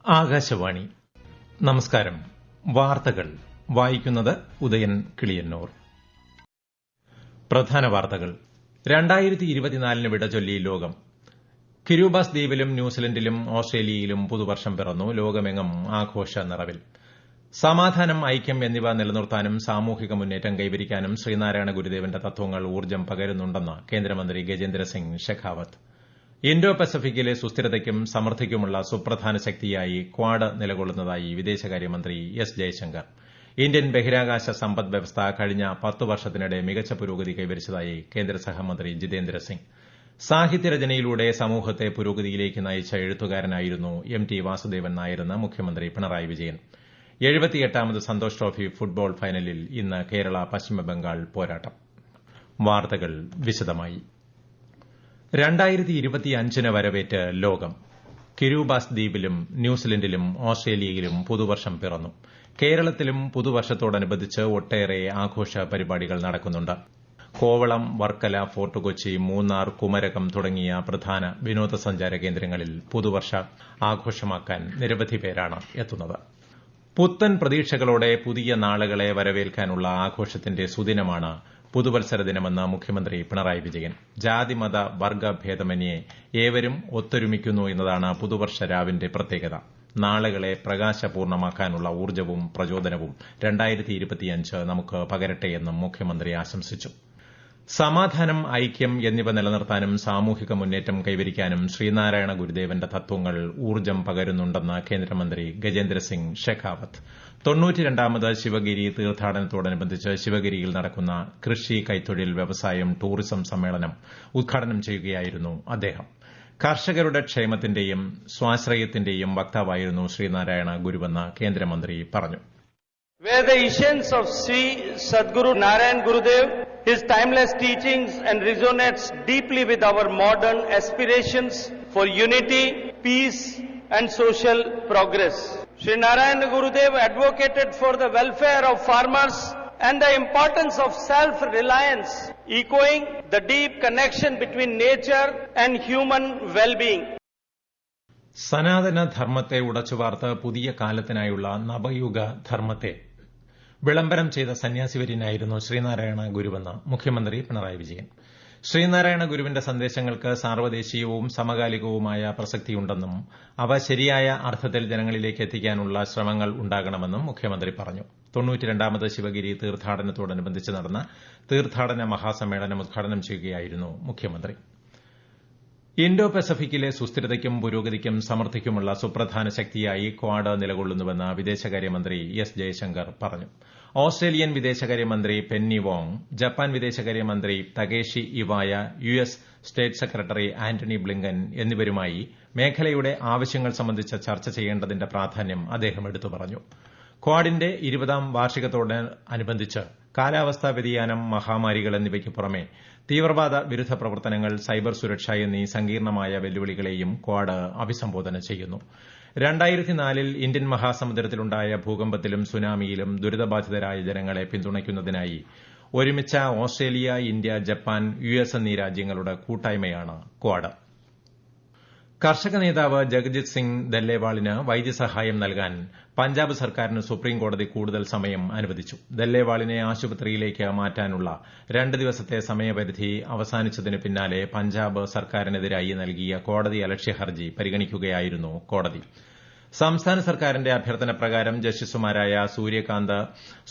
ആകാശവാണി. നമസ്കാരം. വാർത്തകൾ വായിക്കുന്നത് ഉദയൻ കിളിയന്നൂർ. പ്രധാന വാർത്തകൾ. 2024 വിടചൊല്ലി ലോകം. കിരൂബാസ് ദ്വീപിലും ന്യൂസിലൻഡിലും ഓസ്ട്രേലിയയിലും പുതുവർഷം പിറന്നു. ലോകമെങ്ങും ആഘോഷ നിറവിൽ. സമാധാനം, ഐക്യം എന്നിവ നിലനിർത്താനും സാമൂഹിക മുന്നേറ്റം കൈവരിക്കാനും ശ്രീനാരായണ ഗുരുദേവന്റെ തത്വങ്ങൾ ഊർജ്ജം പകരുന്നുണ്ടെന്ന് കേന്ദ്രമന്ത്രി ഗജേന്ദ്ര സിംഗ് ഷെഖാവത്ത്. ഇന്തോ പസഫിക്കിലെ സുസ്ഥിരതയ്ക്കും സമൃദ്ധിക്കുമുള്ള സുപ്രധാന ശക്തിയായി ക്വാഡ് നിലകൊള്ളുന്നതായി വിദേശകാര്യമന്ത്രി എസ് ജയശങ്കർ. ഇന്ത്യൻ ബഹിരാകാശ സമ്പദ് വ്യവസ്ഥ കഴിഞ്ഞ 10 വർഷത്തിനിടെ മികച്ച പുരോഗതി കൈവരിച്ചതായി കേന്ദ്ര സഹമന്ത്രി ജിതേന്ദ്ര സിംഗ്. സാഹിത്യരചനയിലൂടെ സമൂഹത്തെ പുരോഗതിയിലേക്ക് നയിച്ച എഴുത്തുകാരനായിരുന്നു എം ടി വാസുദേവൻ നായരെന്ന് മുഖ്യമന്ത്രി പിണറായി വിജയൻ. 78ാമത് സന്തോഷ് ട്രോഫി ഫുട്ബോൾ ഫൈനലിൽ ഇന്ന് കേരള പശ്ചിമബംഗാൾ പോരാട്ടം. വാർത്തകൾ വിശദമായി. 2025 വരവേറ്റ് ലോകം. കിരൂബാസ് ദ്വീപിലും ന്യൂസിലൻഡിലും ഓസ്ട്രേലിയയിലും പുതുവർഷം പിറന്നു. കേരളത്തിലും പുതുവർഷത്തോടനുബന്ധിച്ച് ഒട്ടേറെ ആഘോഷ പരിപാടികൾ നടക്കുന്നുണ്ട്. കോവളം, വർക്കല, ഫോർട്ട് കൊച്ചി, മൂന്നാർ, കുമരകം തുടങ്ങിയ പ്രധാന വിനോദസഞ്ചാര കേന്ദ്രങ്ങളിൽ പുതുവർഷ ആഘോഷമാക്കാൻ നിരവധി പേരാണ് എത്തുന്നത്. പുത്തൻ പ്രതീക്ഷകളോടെ പുതിയ നാളുകളെ വരവേൽക്കാനുള്ള ആഘോഷത്തിന്റെ സുദിനമാണ് പുതുവത്സര ദിനമെന്ന് മുഖ്യമന്ത്രി പിണറായി വിജയൻ. ജാതിമത വർഗ്ഗ ഭേദമന്യേ ഏവരും ഒത്തൊരുമിക്കുന്നു എന്നതാണ് പുതുവർഷ രാവിന്റെ പ്രത്യേകത. നാളുകളെ പ്രകാശപൂർണമാക്കാനുള്ള ഊർജ്ജവും പ്രചോദനവും 2025 നമുക്ക് പകരട്ടെയെന്നും മുഖ്യമന്ത്രി ആശംസിച്ചു. സമാധാനം, ഐക്യം എന്നിവ നിലനിർത്താനും സാമൂഹിക മുന്നേറ്റം കൈവരിക്കാനും ശ്രീനാരായണ ഗുരുദേവന്റെ തത്വങ്ങൾ ഊർജ്ജം പകരുന്നുണ്ടെന്ന് കേന്ദ്രമന്ത്രി ഗജേന്ദ്ര സിംഗ് ഷെഖാവത്ത്. 92ാമത് ശിവഗിരി തീർത്ഥാടനത്തോടനുബന്ധിച്ച് ശിവഗിരിയിൽ നടക്കുന്ന കൃഷി, കൈത്തൊഴിൽ, വ്യവസായം, ടൂറിസം സമ്മേളനം ഉദ്ഘാടനം ചെയ്യുകയായിരുന്നു അദ്ദേഹം. കർഷകരുടെ ക്ഷേമത്തിന്റെയും സ്വാശ്രയത്തിന്റെയും വക്താവായിരുന്നു ശ്രീനാരായണ ഗുരുവെന്ന് കേന്ദ്രമന്ത്രി പറഞ്ഞു. Where the essence of Sri Sadguru Narayan Gurudev, his timeless teachings and resonates deeply with our modern aspirations for unity, peace and social progress. Sri Narayan Gurudev advocated for the welfare of farmers and the importance of self-reliance, echoing the deep connection between nature and human well-being. സനാതന ധർമ്മത്തെ ഉടച്ചുവാർത്ത് പുതിയ കാലത്തിനായുള്ള നവയുഗ ധർമ്മത്തെ വിളംബരം ചെയ്ത സന്യാസിവര്യനായിരുന്നു ശ്രീനാരായണ ഗുരുവെന്ന് മുഖ്യമന്ത്രി പിണറായി വിജയൻ. ശ്രീനാരായണ ഗുരുവിന്റെ സന്ദേശങ്ങൾക്ക് സാർവദേശീയവും സമകാലികവുമായ പ്രസക്തിയുണ്ടെന്നും അവ ശരിയായ അർത്ഥത്തിൽ ജനങ്ങളിലേക്ക് എത്തിക്കാനുള്ള ശ്രമങ്ങൾ ഉണ്ടാകണമെന്നും മുഖ്യമന്ത്രി പറഞ്ഞു. 92ാമത് ശിവഗിരി തീർത്ഥാടനത്തോടനുബന്ധിച്ച് നടന്ന തീർത്ഥാടന മഹാസമ്മേളനം ഉദ്ഘാടനം ചെയ്യുകയായിരുന്നു മുഖ്യമന്ത്രി. ഇന്തോ പസഫിക്കിലെ സുസ്ഥിരതയ്ക്കും പുരോഗതിക്കും സമൃദ്ധിക്കുമുള്ള സുപ്രധാന ശക്തിയായി ക്വാഡ് നിലകൊള്ളുന്നുവെന്ന് വിദേശകാര്യമന്ത്രി എസ് ജയശങ്കർ പറഞ്ഞു. ഓസ്ട്രേലിയൻ വിദേശകാര്യമന്ത്രി പെന്നി വോങ്, ജപ്പാൻ വിദേശകാര്യമന്ത്രി Takeshi Iwaya, US state secretary Antony Blinken എന്നിവരുമായി മേഖലയുടെ ആവശ്യങ്ങൾ സംബന്ധിച്ച ചർച്ച ചെയ്യേണ്ടതിന്റെ പ്രാധാന്യം അദ്ദേഹം എടുത്തു പറഞ്ഞു. ക്വാഡിന്റെ 20ാം വാർഷികത്തോടനുബന്ധിച്ച് കാലാവസ്ഥാ വ്യതിയാനം, മഹാമാരികൾ എന്നിവയ്ക്ക് പുറമെ തീവ്രവാദ വിരുദ്ധ പ്രവർത്തനങ്ങൾ, സൈബർ സുരക്ഷ എന്നീ സങ്കീർണമായ വെല്ലുവിളികളെയും ക്വാഡ് അഭിസംബോധന ചെയ്യുന്നു. 2004-ൽ ഇന്ത്യൻ മഹാസമുദ്രത്തിലുണ്ടായ ഭൂകമ്പത്തിലും സുനാമിയിലും ദുരിതബാധിതരായ ജനങ്ങളെ പിന്തുണയ്ക്കുന്നതിനായി ഒരുമിച്ച ഓസ്ട്രേലിയ, ഇന്ത്യ, ജപ്പാൻ, യുഎസ് എന്നീ രാജ്യങ്ങളുടെ കൂട്ടായ്മയാണ് ക്വാഡ്. കർഷക നേതാവ് ജഗജിത് സിംഗ് ദല്ലേവാളിന് വൈദ്യസഹായം നൽകാൻ പഞ്ചാബ് സർക്കാരിന് സുപ്രീംകോടതി കൂടുതൽ സമയം അനുവദിച്ചു. ദല്ലേവാളിനെ ആശുപത്രിയിലേക്ക് മാറ്റാനുള്ള 2 ദിവസത്തെ സമയപരിധി അവസാനിച്ചതിന് പിന്നാലെ പഞ്ചാബ് സർക്കാരിനെതിരായി നൽകിയ കോടതി അലക്ഷ്യ ഹർജി പരിഗണിക്കുകയായിരുന്നു കോടതി. സംസ്ഥാന സർക്കാരിന്റെ അഭ്യർത്ഥന പ്രകാരം ജസ്റ്റിസുമാരായ സൂര്യകാന്ത്,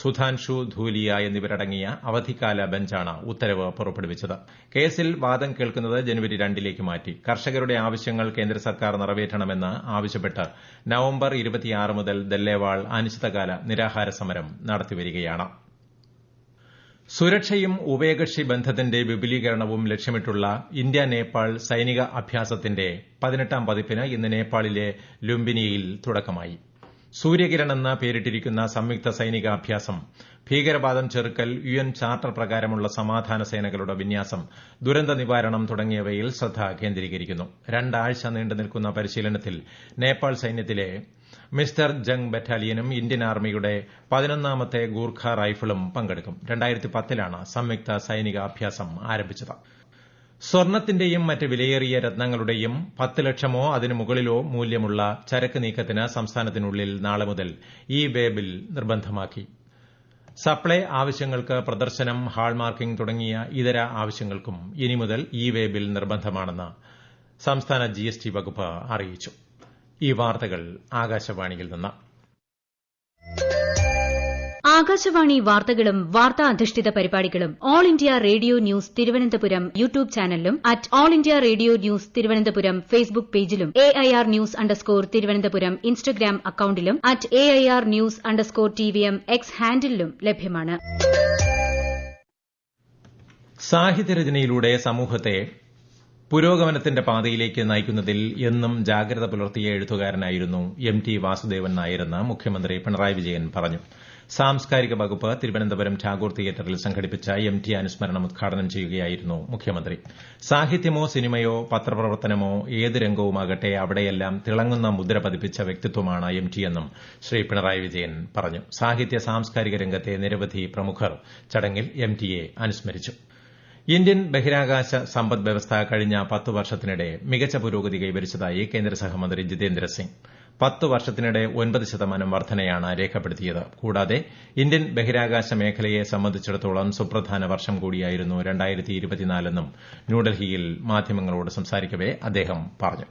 സുധാൻഷു ധൂലിയ എന്നിവരടങ്ങിയ അവധിക്കാല ബെഞ്ചാണ് ഉത്തരവ് പുറപ്പെടുവിച്ചത്. കേസിൽ വാദം കേൾക്കുന്നത് ജനുവരി 2ലേക്ക് മാറ്റി. കർഷകരുടെ ആവശ്യങ്ങൾ കേന്ദ്ര സർക്കാർ നിറവേറ്റണമെന്ന് ആവശ്യപ്പെട്ട് നവംബർ 26 മുതൽ ദല്ലേവാൾ അനിശ്ചിതകാല നിരാഹാര സമരം നടത്തിവരികയാണ്. സുരക്ഷയും ഉഭയകക്ഷി ബന്ധത്തിന്റെ വിപുലീകരണവും ലക്ഷ്യമിട്ടുള്ള ഇന്ത്യ നേപ്പാൾ സൈനിക അഭ്യാസത്തിന്റെ 18ാം പതിപ്പിന് ഇന്ന് നേപ്പാളിലെ ലുംബിനിയിൽ തുടക്കമായി. സൂര്യകിരൺ എന്ന പേരിട്ടിരിക്കുന്ന സംയുക്ത സൈനിക അഭ്യാസം ഭീകരവാദം ചെറുക്കൽ, യുഎൻ ചാർട്ടർ പ്രകാരമുള്ള സമാധാന സേനകളുടെ വിന്യാസം, ദുരന്ത നിവാരണം തുടങ്ങിയവയിൽ ശ്രദ്ധ കേന്ദ്രീകരിക്കുന്നു. 2 ആഴ്ച നീണ്ടുനിൽക്കുന്ന പരിശീലനത്തിൽ നേപ്പാൾ സൈന്യത്തിലെ മിസ്റ്റർ ജംഗ് ബറ്റാലിയനും ഇന്ത്യൻ ആർമിയുടെ 11ാമത്തെ ഗൂർഖ റൈഫിളും പങ്കെടുക്കും. 2010-ലാണ് സംയുക്ത സൈനിക അഭ്യാസം ആരംഭിച്ചത്. സ്വർണത്തിന്റെയും മറ്റ് വിലയേറിയ രത്നങ്ങളുടെയും 10 ലക്ഷമോ അതിനു മുകളിലോ മൂല്യമുള്ള ചരക്ക് നീക്കത്തിന് സംസ്ഥാനത്തിനുള്ളിൽ നാളെ മുതൽ ഇ-വേ ബിൽ നിർബന്ധമാക്കി. സപ്ലൈ ആവശ്യങ്ങൾക്ക് പ്രദർശനം, ഹാൾമാർക്കിംഗ് തുടങ്ങിയ ഇതര ആവശ്യങ്ങൾക്കും ഇനി മുതൽ ഇ-വേ ബിൽ നിർബന്ധമാണെന്ന് സംസ്ഥാന ജിഎസ്ടി വകുപ്പ് അറിയിച്ചു. ഈ വാർത്തകൾ ആകാശവാണിയിൽ നിന്ന്. ആകാശവാണി വാർത്തകളും വാർത്താ അധിഷ്ഠിത പരിപാടികളും All India Radio News Thiruvananthapuram YouTube ചാനലിലും at All India Radio News Thiruvananthapuram Facebook പേജിലും AIR ന്യൂസ് _ ഇൻസ്റ്റഗ്രാം അക്കൌണ്ടിലും at AIR news _ TVM X ഹാൻഡിലും ലഭ്യമാണ്. സാഹിത്യരചനയിലൂടെ സമൂഹത്തെ പുരോഗമനത്തിന്റെ പാതയിലേക്ക് നയിക്കുന്നതിൽ എന്നും ജാഗ്രത പുലർത്തിയ എഴുത്തുകാരനായിരുന്നു MT വാസുദേവൻ നായരെന്ന് മുഖ്യമന്ത്രി പിണറായി വിജയൻ പറഞ്ഞു. സാംസ്കാരിക വകുപ്പ് തിരുവനന്തപുരം ടാഗോർ തിയേറ്ററിൽ സംഘടിപ്പിച്ച MT അനുസ്മരണം ഉദ്ഘാടനം ചെയ്യുകയായിരുന്നു മുഖ്യമന്ത്രി. സാഹിത്യമോ സിനിമയോ പത്രപ്രവർത്തനമോ ഏത് രംഗവുമാകട്ടെ അവിടെയെല്ലാം തിളങ്ങുന്ന മുദ്ര പതിപ്പിച്ച വ്യക്തിത്വമാണ് MT എന്നും ശ്രീ പിണറായി വിജയൻ പറഞ്ഞു. സാഹിത്യ സാംസ്കാരിക രംഗത്തെ നിരവധി പ്രമുഖർ ചടങ്ങിൽ MTയെ അനുസ്മരിച്ചു. ഇന്ത്യൻ ബഹിരാകാശ സമ്പദ് വ്യവസ്ഥ കഴിഞ്ഞ 10 വർഷത്തിനിടെ മികച്ച പുരോഗതി കൈവരിച്ചതായി കേന്ദ്ര സഹമന്ത്രി ജിതേന്ദ്ര സിംഗ്. 10 വർഷത്തിനിടെ 9% വർധനയാണ് രേഖപ്പെടുത്തിയത്. കൂടാതെ ഇന്ത്യൻ ബഹിരാകാശ മേഖലയെ സംബന്ധിച്ചിടത്തോളം സുപ്രധാന വർഷം കൂടിയായിരുന്നു 2024 എന്നും ന്യൂഡൽഹിയിൽ മാധ്യമങ്ങളോട് സംസാരിക്കവെ അദ്ദേഹം പറഞ്ഞു.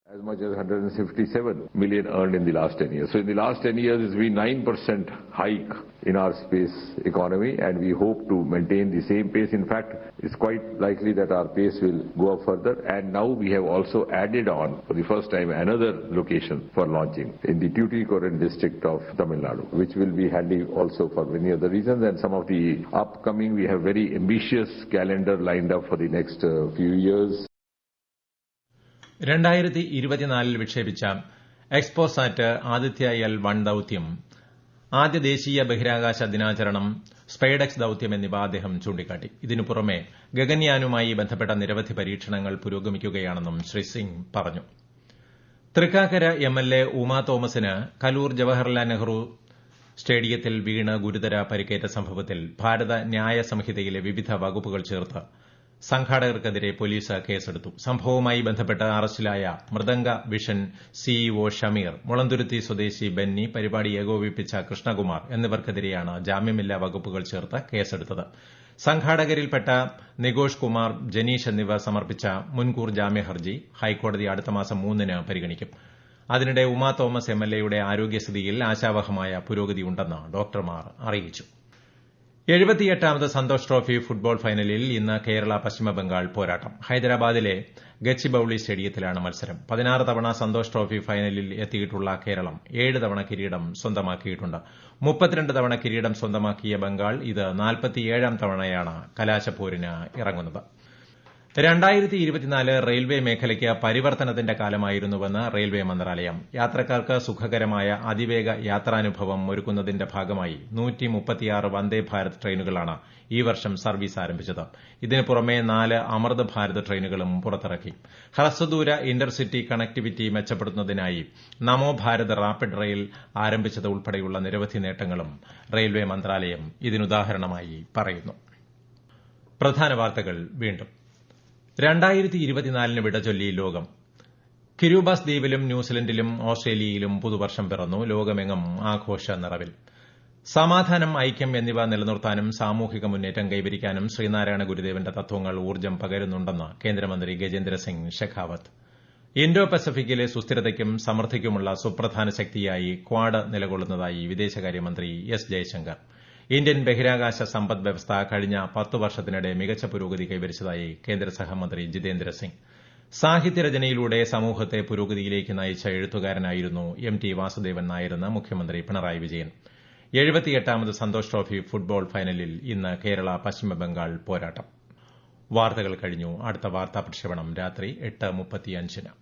As much as 157 million earned in the last 10 years. So in the last 10 years, it's been 9% hike in our space economy, and we hope to maintain the same pace. In fact, it's quite likely that our pace will go up further. And now we have also added on, for the first time, another location for launching in the Tuticorin district of Tamil Nadu, which will be handy also for many other reasons. And some of the upcoming, we have very ambitious calendar lined up for the next few years. 2024 വിക്ഷേപിച്ച XPoSat Aditya L1 ദൌത്യം, ആദ്യ ദേശീയ ബഹിരാകാശ ദിനാചരണം, സ്പൈഡെക്സ് ദൌത്യം എന്നിവ അദ്ദേഹം ചൂണ്ടിക്കാട്ടി. ഇതിനു പുറമെ ഗഗൻയാനുമായി ബന്ധപ്പെട്ട നിരവധി പരീക്ഷണങ്ങൾ പുരോഗമിക്കുകയാണെന്നും ശ്രീ സിംഗ് പറഞ്ഞു. തൃക്കാക്കര MLA ഉമാ തോമസിന് കലൂർ ജവഹർലാൽ നെഹ്റു സ്റ്റേഡിയത്തിൽ വീണ് ഗുരുതര പരിക്കേറ്റ സംഭവത്തിൽ ഭാരത ന്യായ സംഹിതയിലെ വിവിധ വകുപ്പുകൾ ചേർത്ത് സംഘാടകർക്കെതിരെ പോലീസ് കേസെടുത്തു. സംഭവവുമായി ബന്ധപ്പെട്ട് അറസ്റ്റിലായ മൃദംഗ വിഷൻ CEO ഷമീർ, മുളന്തുരുത്തി സ്വദേശി ബെന്നി, പരിപാടി ഏകോപിപ്പിച്ച കൃഷ്ണകുമാർ എന്നിവർക്കെതിരെയാണ് ജാമ്യമില്ലാ വകുപ്പുകൾ ചേർത്ത് കേസെടുത്തത്. സംഘാടകരിൽപ്പെട്ട നികോഷ് കുമാർ, ജനീഷ് എന്നിവർ സമർപ്പിച്ച മുൻകൂർ ജാമ്യ ഹർജി ഹൈക്കോടതി അടുത്ത മാസം 3-ന് പരിഗണിക്കും. അതിനിടെ ഉമാ തോമസ് MLAയുടെ ആരോഗ്യസ്ഥിതിയിൽ ആശാവഹമായ പുരോഗതിയുണ്ടെന്ന് ഡോക്ടർമാർ അറിയിച്ചു. 78ാമത് സന്തോഷ് ട്രോഫി ഫുട്ബോൾ ഫൈനലിൽ ഇന്ന് കേരള പശ്ചിമബംഗാൾ പോരാട്ടം. ഹൈദരാബാദിലെ ഗച്ചിബൌളി സ്റ്റേഡിയത്തിലാണ് മത്സരം. 16 തവണ സന്തോഷ് ട്രോഫി ഫൈനലിൽ എത്തിയിട്ടുള്ള കേരളം 7 തവണ കിരീടം സ്വന്തമാക്കിയിട്ടുണ്ട്. 32 തവണ കിരീടം സ്വന്തമാക്കിയ ബംഗാൾ ഇത് 47ാം തവണയാണ് കലാശപ്പോരിന് ഇറങ്ങുന്നത്. 2024 റെയിൽവേ മേഖലയ്ക്ക് പരിവർത്തനത്തിന്റെ കാലമായിരുന്നുവെന്ന് റെയിൽവേ മന്ത്രാലയം. യാത്രക്കാർക്ക് സുഖകരമായ അതിവേഗ യാത്രാനുഭവം ഒരുക്കുന്നതിന്റെ ഭാഗമായി 136 വന്ദേ ഭാരത് ട്രെയിനുകളാണ് ഈ വർഷം സർവീസ് ആരംഭിച്ചത്. ഇതിനു പുറമെ 4 അമൃത് ഭാരത് ട്രെയിനുകളും പുറത്തിറക്കി. ഹ്രസ്വദൂര ഇന്റർസിറ്റി കണക്ടിവിറ്റി മെച്ചപ്പെടുത്തുന്നതിനായി നമോ ഭാരത് റാപ്പിഡ് റെയിൽ ആരംഭിച്ചത് ഉൾപ്പെടെയുള്ള നിരവധി നേട്ടങ്ങളും റെയിൽവേ മന്ത്രാലയം ഇതിനുദാഹരണമായി പറയുന്നു. പ്രധാന വാർത്തകൾ വീണ്ടും. 2024 വിട ചൊല്ലി ലോകം. കിരൂബാസ് ദ്വീപിലും ന്യൂസിലൻഡിലും ഓസ്ട്രേലിയയിലും പുതുവർഷം പിറന്നു. ലോകമെങ്ങും ആഘോഷ നിറവിൽ. സമാധാനം, ഐക്യം എന്നിവ നിലനിർത്താനും സാമൂഹിക മുന്നേറ്റം കൈവരിക്കാനും ശ്രീനാരായണ ഗുരുദേവന്റെ തത്വങ്ങൾ ഊർജ്ജം പകരുന്നുണ്ടെന്ന് കേന്ദ്രമന്ത്രി ഗജേന്ദ്ര സിംഗ് ഷെഖാവത്ത്. ഇൻഡോ പസഫിക്കിലെ സുസ്ഥിരതയ്ക്കും സമൃദ്ധിക്കുമുള്ള സുപ്രധാന ശക്തിയായി ക്വാഡ് നിലകൊള്ളുന്നതായി വിദേശകാര്യമന്ത്രി S ജയശങ്കർ. ഇന്ത്യൻ ബഹിരാകാശ സമ്പദ് വ്യവസ്ഥ കഴിഞ്ഞ 10 വർഷത്തിനിടെ മികച്ച പുരോഗതി കൈവരിച്ചതായി കേന്ദ്ര സഹമന്ത്രി ജിതേന്ദ്ര സിംഗ്. സാഹിത്യരചനയിലൂടെ സമൂഹത്തെ പുരോഗതിയിലേക്ക് നയിച്ച എഴുത്തുകാരനായിരുന്നു MT വാസുദേവൻ നായരെന്ന് മുഖ്യമന്ത്രി പിണറായി വിജയൻ. 78ാമത് സന്തോഷ് ട്രോഫി ഫുട്ബോൾ ഫൈനലിൽ ഇന്ന് കേരള പശ്ചിമബംഗാൾ പോരാട്ടം. വാർത്തകൾ കഴിഞ്ഞു. അടുത്ത വാർത്താ പ്രക്ഷേപണം രാത്രി 8:35-ന്.